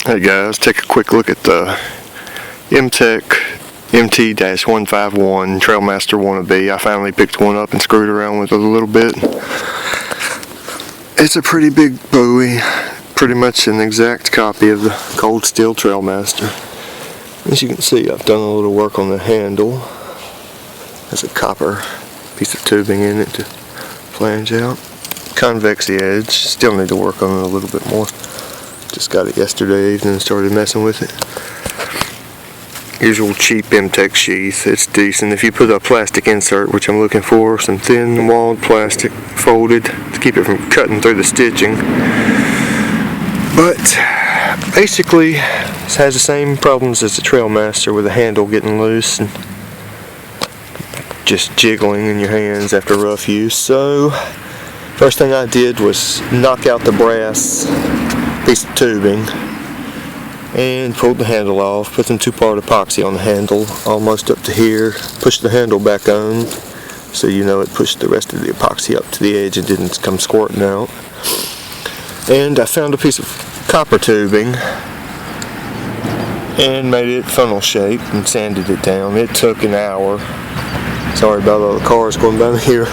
Hey guys, take a quick look at the Mtech MT-151 Trailmaster wannabe. I finally picked one up and screwed around with it a little bit. It's a pretty big Bowie, pretty much an exact copy of the cold steel Trailmaster. As you can see, I've done a little work on the handle. There's a copper piece of tubing in it to flange out. Convex the edge, still need to work on it a little bit more. Just got it yesterday evening and started messing with it. Usual cheap Mtech sheath, it's decent. If you put a plastic insert, which I'm looking for, some thin walled plastic folded to keep it from cutting through the stitching. But basically, this has the same problems as the Trailmaster with the handle getting loose and just jiggling in your hands after rough use. So, first thing I did was knock out the brass piece of tubing and pulled the handle off, put some 2-part epoxy on the handle almost up to here, pushed the handle back on so you know it pushed the rest of the epoxy up to the edge and didn't come squirting out. And I found a piece of copper tubing and made it funnel shaped and sanded it down. It took an hour. Sorry about all the cars going by here.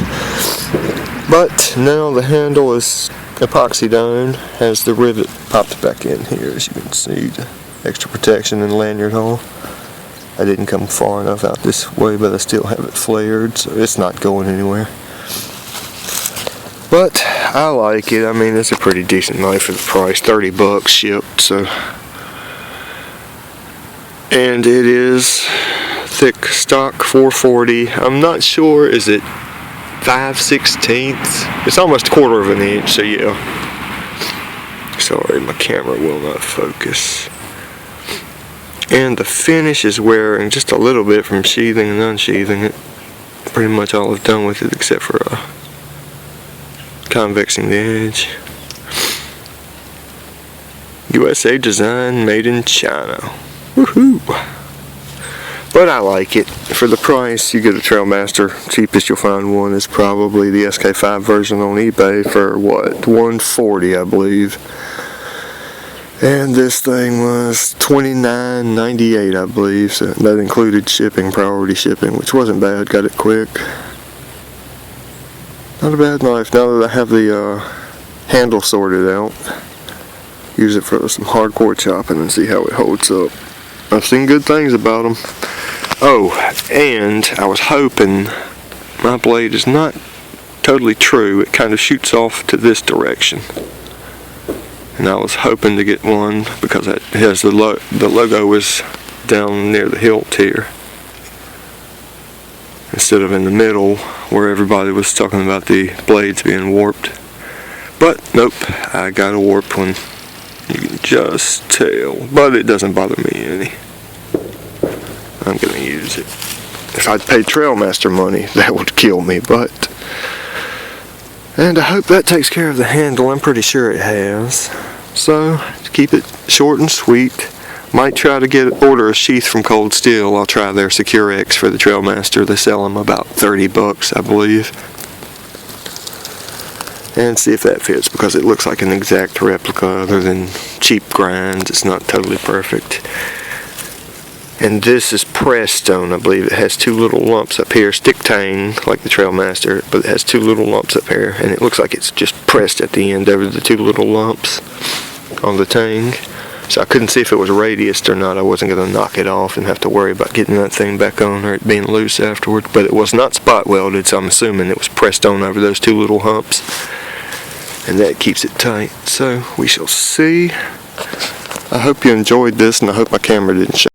But now the handle is epoxied on, has the rivet popped back in here, as you can see, the extra protection and lanyard hole. I didn't come far enough out this way, but I still have it flared, so it's not going anywhere. But I like it. I mean, it's a pretty decent knife for the price, 30 bucks shipped, so. And it is thick stock 440. I'm not sure, is it 5/16? It's almost a quarter of an inch, so yeah. Sorry, my camera will not focus. And the finish is wearing just a little bit from sheathing and unsheathing it. Pretty much all I've done with it except for convexing the edge. USA design, made in China. Woohoo! But I like it. For the price, you get a Trailmaster. Cheapest you'll find one is probably the SK5 version on eBay for what, $140 I believe. And this thing was $29.98 I believe. So that included shipping, priority shipping, which wasn't bad. Got it quick. Not a bad knife. Now that I have the handle sorted out, use it for some hardcore chopping and see how it holds up. I've seen good things about them. Oh, and I was hoping, my blade is not totally true, it kind of shoots off to this direction. And I was hoping to get one because it has the logo was down near the hilt here, instead of in the middle where everybody was talking about the blades being warped. But nope, I got a warped one. You can just tell, but it doesn't bother me any. I'm going to use it. If I'd paid Trailmaster money, that would kill me, but. And I hope that takes care of the handle. I'm pretty sure it has. So, to keep it short and sweet, might try to order a sheath from Cold Steel. I'll try their Secure X for the Trailmaster. They sell them about 30 bucks, I believe. And see if that fits, because it looks like an exact replica other than cheap grinds. It's not totally perfect. And this is pressed stone, I believe. It has 2 little lumps up here, stick tang like the Trailmaster, but it has 2 little lumps up here, and it looks like it's just pressed at the end over the 2 little lumps on the tang. So I couldn't see if it was radiused or not. I wasn't going to knock it off and have to worry about getting that thing back on or it being loose afterward. But it was not spot welded, so I'm assuming it was pressed on over those 2 little humps. And that keeps it tight. So we shall see. I hope you enjoyed this, and I hope my camera didn't show.